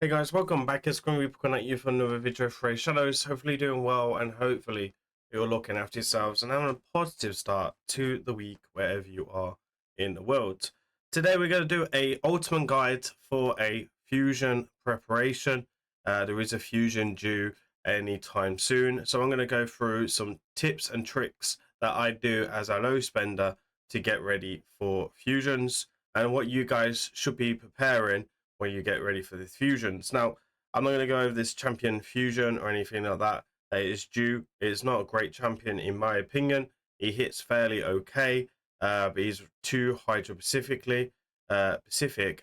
Hey guys, welcome back. It's grimreaper coming at you for another video for Raidshadowlegends. Hopefully doing well, and hopefully you're looking after yourselves and having a positive start to the week wherever you are in the world. Today we're going to do a ultimate guide for a fusion preparation. There is a fusion due anytime soon, so I'm going to go through some tips and tricks that I do as a low spender to get ready for fusions and what you guys should be preparing when you get ready for the fusions. Now, I'm not going to go over this champion fusion or anything like that. It is due. It's not a great champion in my opinion. He hits fairly okay, but he's too Hydra Pacific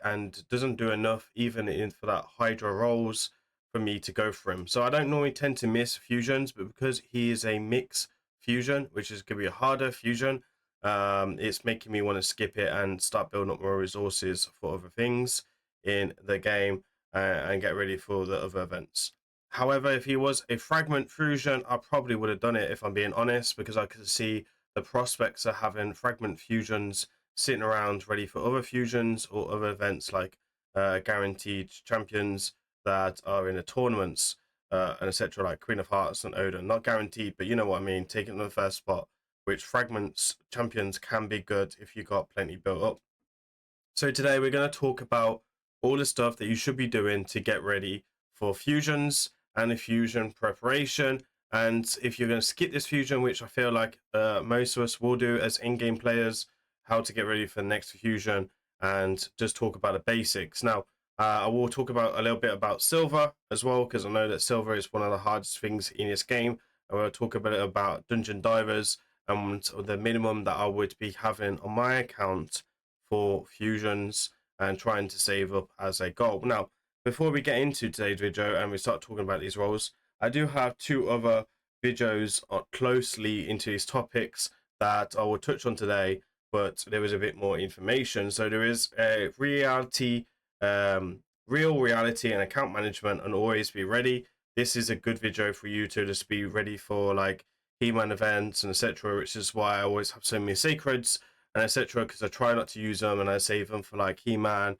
and doesn't do enough even in for that Hydra rolls for me to go for him. So I don't normally tend to miss fusions, but because he is a mix fusion, which is going to be a harder fusion, it's making me want to skip it and start building up more resources for other things in the game and get ready for the other events. However, if he was a fragment fusion, I probably would have done it if I'm being honest, because I could see the prospects of having fragment fusions sitting around ready for other fusions or other events like guaranteed champions that are in the tournaments and etc. like Queen of Hearts and Odin. Not guaranteed, but you know what I mean, taking the first spot, which fragments champions can be good if you got plenty built up. So today we're going to talk about all the stuff that you should be doing to get ready for fusions and the fusion preparation. And if you're going to skip this fusion, which I feel like most of us will do as in-game players, how to get ready for the next fusion and just talk about the basics. Now, I will talk about a little bit about silver as well, because I know that silver is one of the hardest things in this game. I will talk a bit about dungeon divers and the minimum that I would be having on my account for fusions and trying to save up as a goal. Now, before we get into today's video and we start talking about these roles, I do have two other videos closely into these topics that I will touch on today, but there is a bit more information. So there is a real reality and account management and always be ready. This is a good video for you to just be ready for like He-Man events and etc., which is why I always have so many sacreds and etc., because I try not to use them and I save them for like He-Man,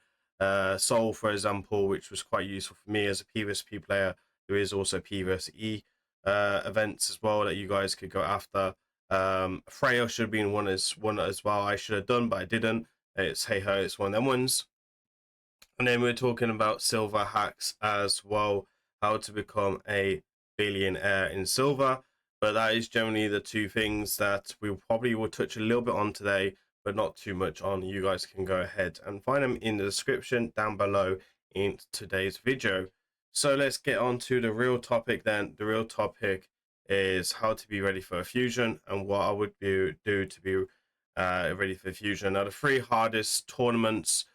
Soul, for example, which was quite useful for me as a PvP player. There is also PvE events as well that you guys could go after. Freya should have been one as well. I should have done, but I didn't. It's hey ho, it's one of them ones. And then we're talking about silver hacks as well, how to become a billionaire in silver. But that is generally the two things that we probably will touch a little bit on today, but not too much on. You guys can go ahead and find them in the description down below in today's video. So let's get on to the real topic then. The real topic is how to be ready for a fusion and what I would do to be ready for fusion. Now, the three hardest tournaments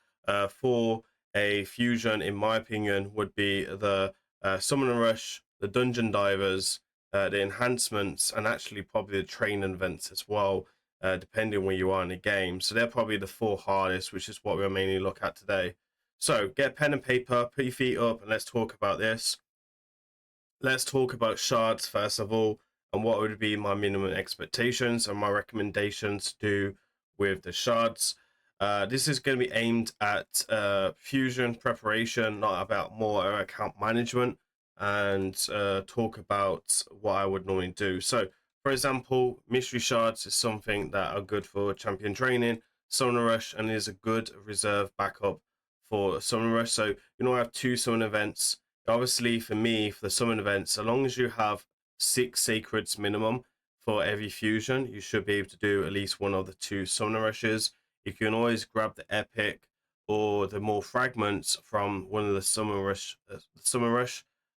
for a fusion, in my opinion, would be the Summoner Rush, the Dungeon Divers, the enhancements, and actually probably the training events as well, depending where you are in the game. So they're probably the four hardest, which is what we'll mainly look at today. So get pen and paper, put your feet up, and let's talk about this. Let's talk about shards first of all, and what would be my minimum expectations and my recommendations to do with the shards. This is going to be aimed at fusion preparation, not about more account management, and talk about what I would normally do. So, for example, mystery shards is something that are good for champion training, Summoner Rush, and is a good reserve backup for Summoner Rush. So, I have two summon events. Obviously, for me, for the summon events, so long as you have 6 sacreds minimum for every fusion, you should be able to do at least one of the two Summoner Rushes. You can always grab the epic or the more fragments from one of the Summer Rush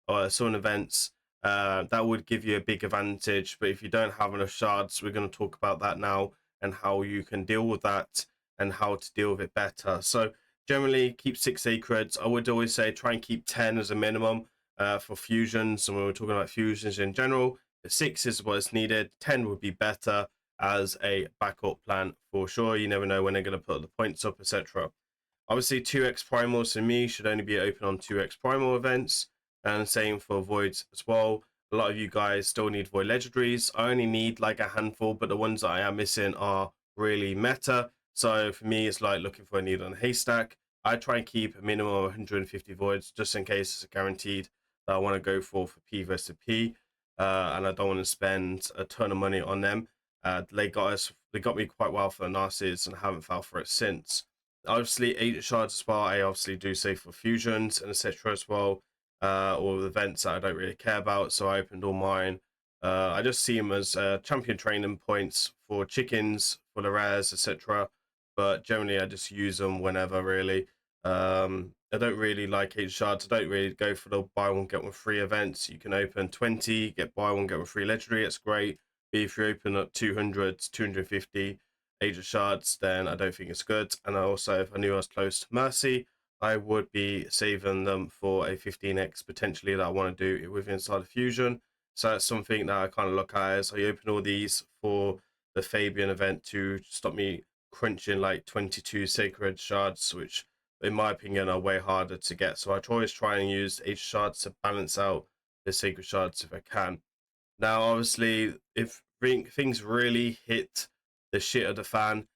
or Summon events. That would give you a big advantage. But if you don't have enough shards, we're going to talk about that now and how you can deal with that and how to deal with it better. So generally, keep 6 sacreds. I would always say try and keep 10 as a minimum for fusions. And when we're talking about fusions in general, the 6 is what is needed. 10 would be better as a backup plan for sure. You never know when they're going to put the points up, etc. Obviously, 2x primals for me should only be open on 2x primal events, and same for voids as well. A lot of you guys still need void legendaries. I only need like a handful, but the ones that I am missing are really meta. So for me, it's like looking for a needle in a haystack. I try and keep a minimum of 150 voids just in case it's a guaranteed that I want to go for P versus P, and I don't want to spend a ton of money on them. They got me quite well for Narcissus, and I haven't fell for it since. Obviously, 8 shards as well. I obviously do save for fusions and etc. as well, or events that I don't really care about. So I opened all mine. I just see them as champion training points for chickens, for the rares, etc. But generally, I just use them whenever really. I don't really like 8 shards. I don't really go for the buy one get one free events. You can open 20, get buy one get one free legendary. It's great. But if you open up 200, 250 shards, then I don't think it's good. And I also, if I knew I was close to Mercy, I would be saving them for a 15x potentially that I want to do with Inside of Fusion. So that's something that I kind of look at as I open all these for the Fabian event to stop me crunching like 22 sacred shards, which in my opinion are way harder to get. So I always try and use 8 shards to balance out the sacred shards if I can. Now, obviously, if things really hit the shit of the fan,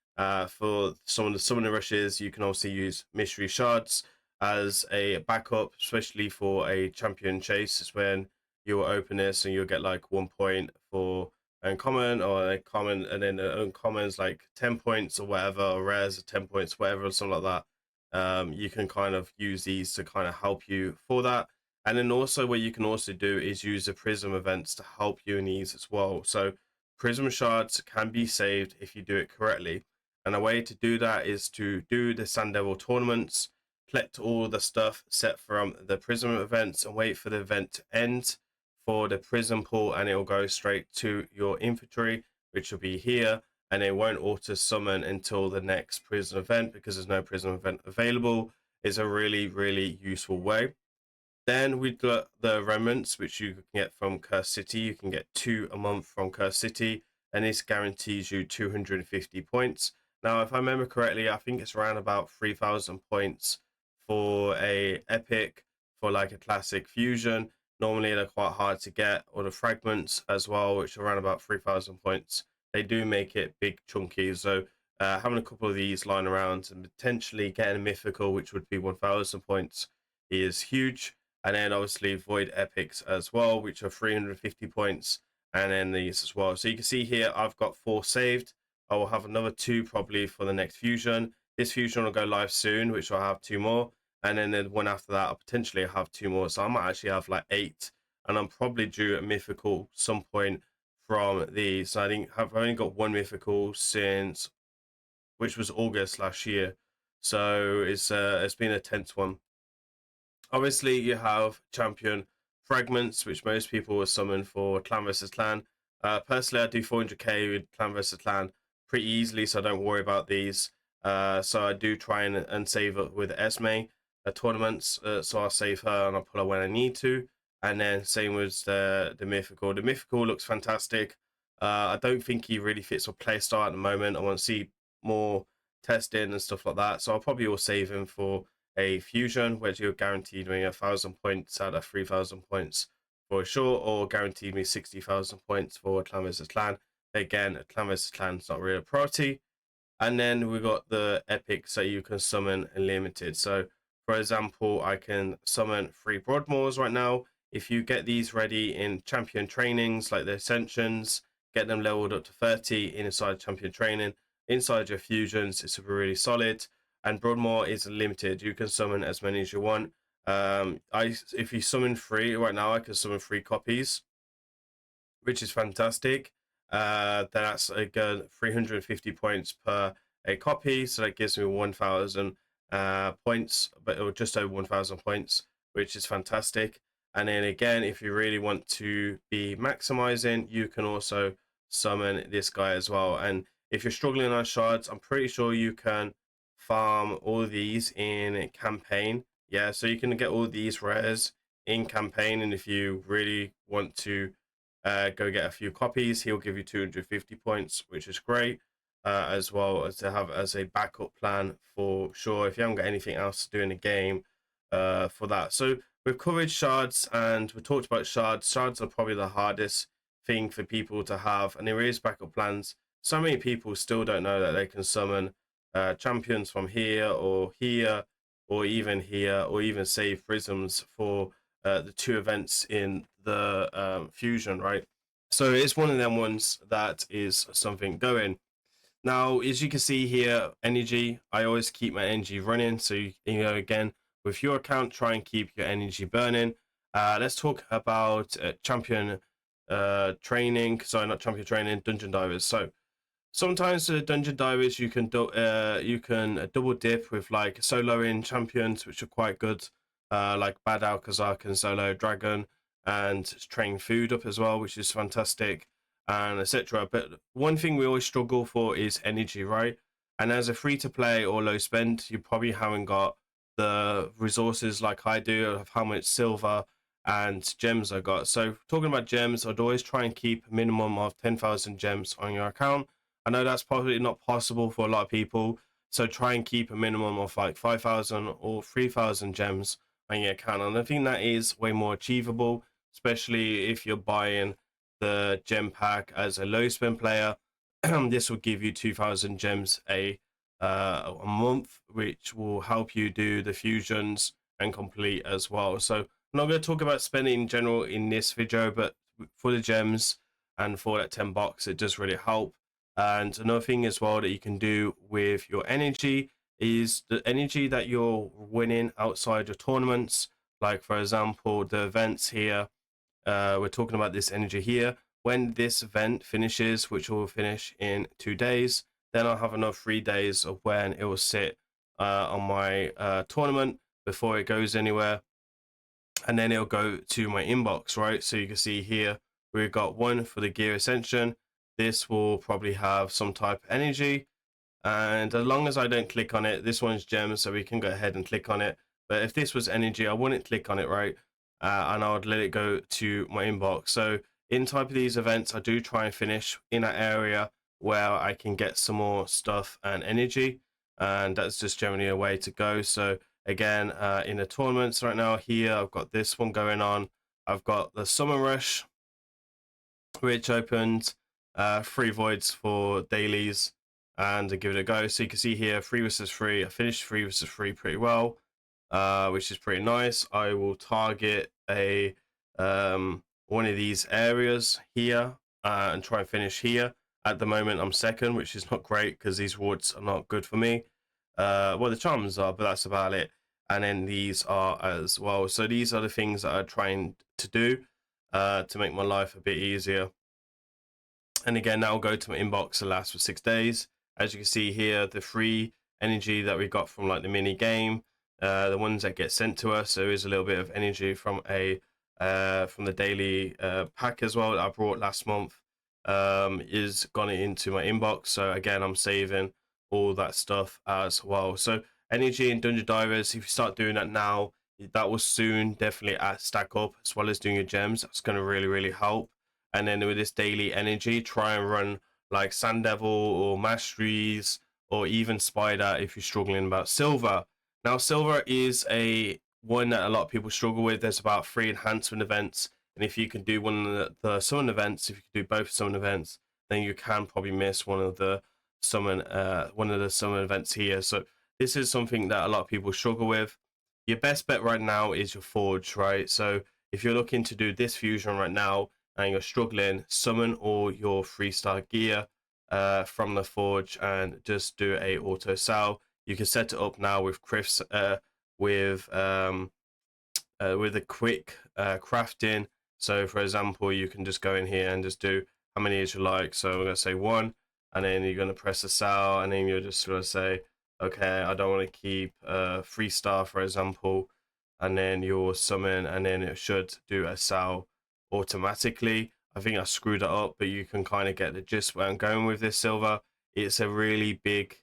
for some of the summoning rushes, you can also use mystery shards as a backup, especially for a champion chase. Is when you'll open this and you'll get like 1 point for uncommon or a common, and then the uncommons like 10 points or whatever, or rares 10 points, whatever, something like that. You can kind of use these to kind of help you for that. And then also what you can also do is use the Prism events to help you in these as well. So Prism shards can be saved if you do it correctly. And a way to do that is to do the Sand Devil tournaments, collect all the stuff set from the Prism events and wait for the event to end for the Prism pool, and it will go straight to your inventory, which will be here, and it won't auto summon until the next Prism event because there's no Prism event available. Is a really, really useful way. Then we got the remnants, which you can get from Curse City. You can get 2 a month from Curse City, and this guarantees you 250 points. Now, if I remember correctly, I think it's around about 3,000 points for a epic, for like a classic fusion. Normally, they're quite hard to get, or the fragments as well, which are around about 3,000 points. They do make it big chunky, so having a couple of these lying around and potentially getting a mythical, which would be 1,000 points, is huge. And then obviously void epics as well, which are 350 points, and then these as well. So you can see here I've got 4 saved. I will have another 2 probably for the next fusion. This fusion will go live soon, which I'll have 2 more, and then the one after that I'll potentially have 2 more. So I might actually have like 8, and I'm probably due a mythical some point from these. So I think I've only got 1 mythical since, which was August last year. So it's been a tense one. Obviously, you have champion fragments, which most people will summon for clan versus clan. Personally, I do 400k with clan versus clan pretty easily, so I don't worry about these. So I do try and save it with Esme tournaments. So I'll save her and I'll pull her when I need to. And then same with the mythical. The mythical looks fantastic. I don't think he really fits a playstyle at the moment. I want to see more testing and stuff like that. So I'll probably will save him for a fusion, which you're guaranteed me 1,000 points out of 3,000 points for sure, or guaranteed me 60,000 points for clan versus clan. Again, clan versus clan is not really a priority. And then we got the epics that you can summon unlimited. So for example, I can summon 3 Broadmoors right now. If you get these ready in champion trainings like the Ascensions, get them leveled up to 30 inside champion training, inside your fusions, it's really solid. And Broadmoor is limited. You can summon as many as you want. If you summon 3 right now, I can summon 3 copies, which is fantastic. That's a good 350 points per a copy, so that gives me 1,000 points, or just over 1,000 points, which is fantastic. And then again, if you really want to be maximizing, you can also summon this guy as well. And if you're struggling on shards, I'm pretty sure you can farm all of these in campaign. Yeah, so you can get all these rares in campaign, and if you really want to go get a few copies, he'll give you 250 points, which is great, as well as to have as a backup plan for sure if you haven't got anything else to do in the game for that. So we've covered shards and we talked about shards. Shards are probably the hardest thing for people to have, and there is backup plans. So many people still don't know that they can summon champions from here or here, or even here, or even save prisms for the 2 events in the fusion, right? So it's one of them ones that is something going. Now, as you can see here, energy, I always keep my energy running. So, again, with your account, try and keep your energy burning. Let's talk about champion training. Sorry, not champion training, dungeon divers. So, sometimes the dungeon divers you can double dip with like soloing champions, which are quite good, like Bad Alcazar can solo Dragon and train food up as well, which is fantastic, and etc. But one thing we always struggle for is energy, right? And as a free to play or low spend, you probably haven't got the resources like I do of how much silver and gems I got. So talking about gems, I'd always try and keep a minimum of 10,000 gems on your account. I know that's probably not possible for a lot of people, so try and keep a minimum of like 5,000 or 3,000 gems on your account. And I think that is way more achievable, especially if you're buying the gem pack as a low spend player. This will give you 2,000 gems a month, which will help you do the fusions and complete as well. So I'm not going to talk about spending in general in this video, but for the gems and for that 10 bucks, it does really help. And another thing as well that you can do with your energy is the energy that you're winning outside your tournaments. Like, for example, the events here, we're talking about this energy here. When this event finishes, which will finish in 2 days, then I'll have another 3 days of when it will sit on my tournament before it goes anywhere. And then it'll go to my inbox, right? So you can see here, we've got one for the gear ascension. This will probably have some type of energy, and as long as I don't click on it, this one's gems, so we can go ahead and click on it. But if this was energy, I wouldn't click on it, right? And I would let it go to my inbox. So in type of these events, I do try and finish in an area where I can get some more stuff and energy, and that's just generally a way to go. So again, in the tournaments right now here, I've got this one going on. I've got the Summer Rush, which opened 3 voids for dailies, and I give it a go. So you can see here 3 versus 3. I finished 3 versus 3 pretty well, which is pretty nice. I will target a one of these areas here and try and finish here. At the moment, I'm second, which is not great because these wards are not good for me. Well, the charms are, but that's about it. And then these are as well. So these are the things that I'm trying to do to make my life a bit easier. And again, that will go to my inbox and last for 6 days. As you can see here, the free energy that we got from like the mini game, the ones that get sent to us, there is a little bit of energy from from the daily pack as well that I brought last month, is gone into my inbox. So again, I'm saving all that stuff as well. So energy in Dungeon Divers, if you start doing that now, that will soon definitely stack up, as well as doing your gems. That's going to really help. And then with this daily energy, try and run like Sand Devil or Masteries or even Spider if you're struggling about Silver. Now, Silver is a one that a lot of people struggle with. There's about 3 enhancement events, and if you can do one of the summon events, if you can do both summon events, then you can probably miss one of the summon events here. So this is something that a lot of people struggle with. Your best bet right now is your Forge, right? So if you're looking to do this fusion right now and you're struggling, summon all your 3-star gear from the Forge and just do a auto sell. You can set it up now with crafts, with a quick crafting. So for example, you can just go in here and just do how many as you like. So I'm gonna say 1, and then you're gonna press the sell, and then you're just gonna say, okay, I don't want to keep 3-star, for example, and then you'll summon, and then it should do a sell automatically. I think I screwed it up, but you can kind of get the gist where I'm going with this silver. It's a really big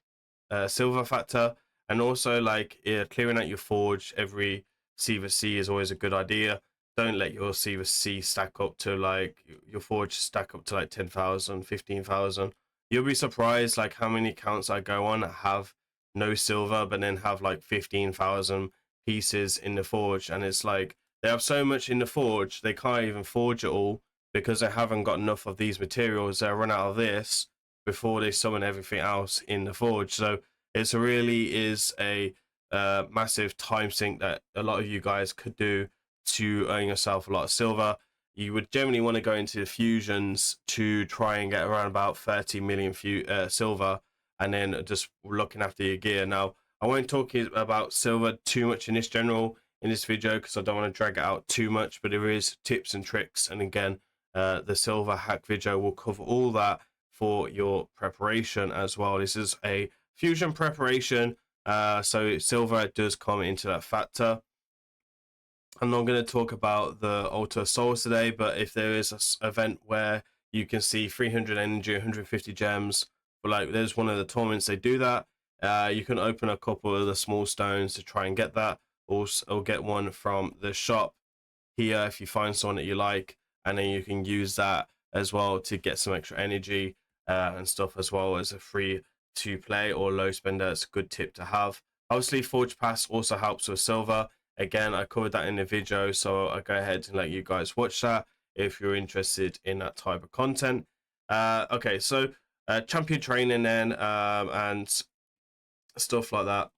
silver factor, and also like clearing out your forge every C vs C is always a good idea. Don't let your C vs C stack up to like your forge stack up to like 10,000, 15,000. You'll be surprised like how many accounts I go on that have no silver but then have like 15,000 pieces in the forge, and it's like they have so much in the forge they can't even forge it all because they haven't got enough of these materials. They run out of this before they summon everything else in the forge. So it's really is a massive time sink that a lot of you guys could do to earn yourself a lot of silver. You would generally want to go into the fusions to try and get around about 30 million silver, and then just looking after your gear. Now, I won't talk about silver too much in this video because I don't want to drag it out too much, but there is tips and tricks, and again, the silver hack video will cover all that for your preparation as well. This is a fusion preparation, so silver does come into that factor. I'm not going to talk about the Altar Souls today, but if there is an event where you can see 300 energy, 150 gems, but like there's one of the tournaments they do that, you can open a couple of the small stones to try and get that, or get one from the shop here if you find someone that you like, and then you can use that as well to get some extra energy and stuff, as well as a free to play or low spender. It's a good tip to have. Obviously, Forge Pass also helps with silver. Again, I covered that in the video, so I'll go ahead and let you guys watch that if you're interested in that type of content. Okay, so champion training then, and stuff like that.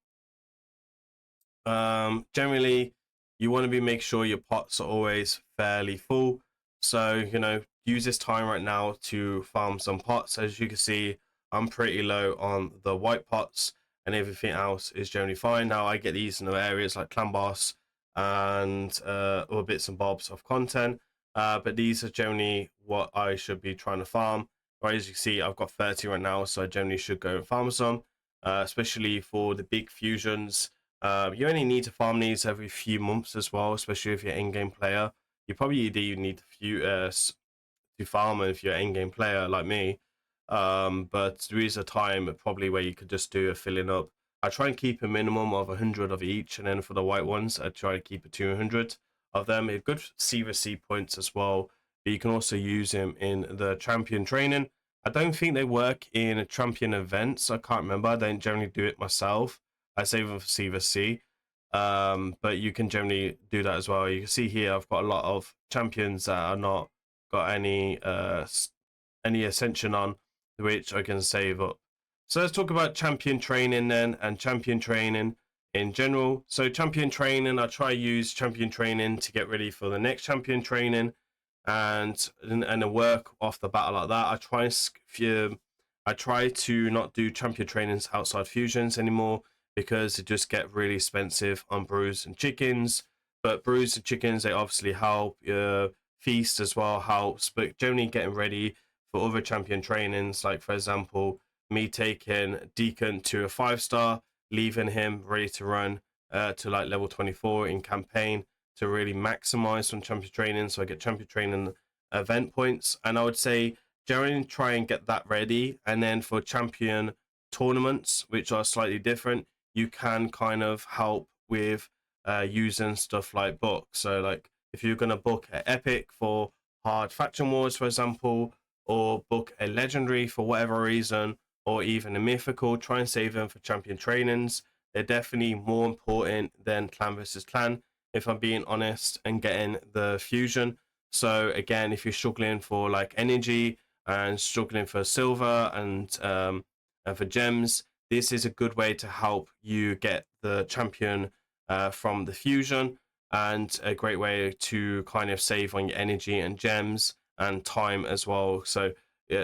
Generally, you want to make sure your pots are always fairly full. So, use this time right now to farm some pots. As you can see, I'm pretty low on the white pots, and everything else is generally fine. Now, I get these in the areas like Clan Boss and other bits and bobs of content. But these are generally what I should be trying to farm. Right, as you can see, I've got 30 right now, so I generally should go and farm some, especially for the big fusions. You only need to farm these every few months as well, especially if you're an in-game player. You probably do need to farm if you're an in-game player like me. But there is a time probably where you could just do a filling up. I try and keep a minimum of 100 of each, and then for the white ones, I try to keep a 200 of them. A good CVC points as well, but you can also use them in the champion training. I don't think they work in champion events. I can't remember. I don't generally do it myself. I save them for CVC. But you can generally do that as well. You can see here I've got a lot of champions that are not got any ascension on, which I can save up. So let's talk about champion training then, and champion training in general. So champion training, I try use champion training to get ready for the next champion training, and work off the battle like that. I try to not do champion trainings outside fusions anymore, because it just get really expensive on brews and chickens. But brews and chickens, they obviously help. Feast as well helps, but generally getting ready for other champion trainings, like for example, me taking Deacon to a 5-star, leaving him ready to run to like level 24 in campaign to really maximize on champion training, so I get champion training event points. And I would say generally try and get that ready, and then for champion tournaments, which are slightly different, you can kind of help with using stuff like books. So like if you're going to book an epic for hard faction wars, for example, or book a legendary for whatever reason, or even a mythical, try and save them for champion trainings. They're definitely more important than clan versus clan, if I'm being honest, and getting the fusion. So again, if you're struggling for like energy and struggling for silver and for gems, this is a good way to help you get the champion from the fusion, and a great way to kind of save on your energy and gems and time as well. So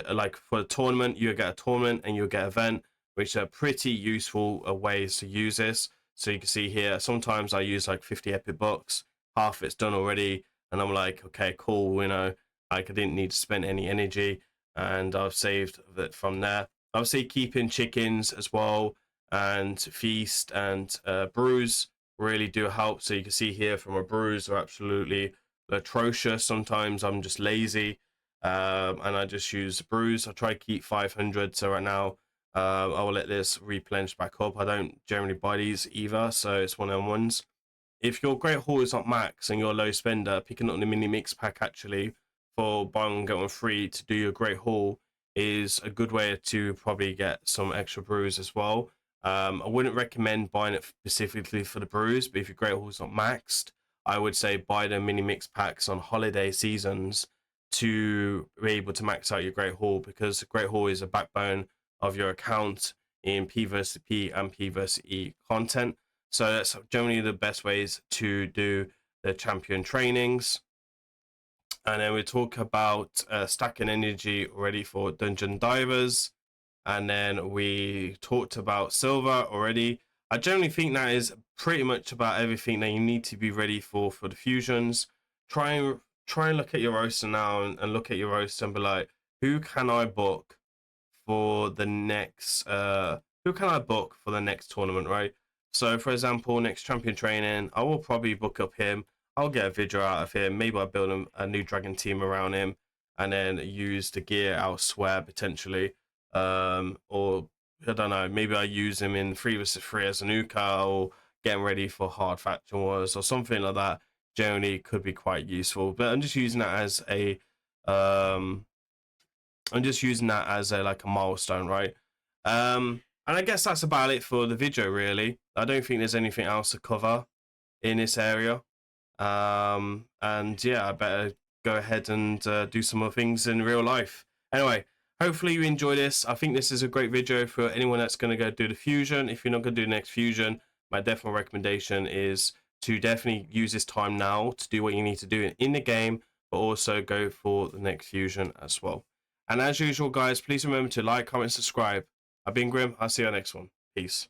like for a tournament, you get a tournament and you'll get an event, which are pretty useful ways to use this. So you can see here, sometimes I use like 50 epic bucks, half it's done already, and I'm like, okay, cool, like I didn't need to spend any energy, and I've saved it from there. Obviously keeping chickens as well, and feast and brews really do help. So you can see here from a brews are absolutely atrocious. Sometimes I'm just lazy, and I just use brews. I try to keep 500. So right now I will let this replenish back up. I don't generally buy these either, so it's one of them ones. If your Great Hall is not max and you're a low spender, picking up the mini mix pack actually for buy one get one free to do your Great Hall is a good way to probably get some extra brews as well. I wouldn't recommend buying it specifically for the brews, but if your Great Hall is not maxed, I would say buy the mini mix packs on holiday seasons to be able to max out your Great Hall, because the Great Hall is a backbone of your account in P versus P and P versus E content. So that's generally the best ways to do the champion trainings. And then we talk about stacking energy ready for dungeon divers. And then we talked about silver already. I generally think that is pretty much about everything that you need to be ready for the fusions. Try and look at your roster now and look at your roster and be like, who can I book for the next tournament, right? So for example, next champion training, I will probably book up him. I'll get a video out of him. Maybe I'll build a new dragon team around him and then use the gear elsewhere potentially. Or I don't know, maybe I use him in 3 vs 3 as an Uka, or getting ready for hard faction wars or something like that. Generally could be quite useful. But I'm just using that as a like a milestone, right? And I guess that's about it for the video, really. I don't think there's anything else to cover in this area. And yeah, I better go ahead and do some more things in real life. Anyway, hopefully you enjoy this. I think this is a great video for anyone that's going to go do the fusion. If you're not going to do the next fusion, my definite recommendation is to definitely use this time now to do what you need to do in the game, but also go for the next fusion as well. And as usual, guys, please remember to like, comment, subscribe. I've been Grim. I'll see you on the next one. Peace.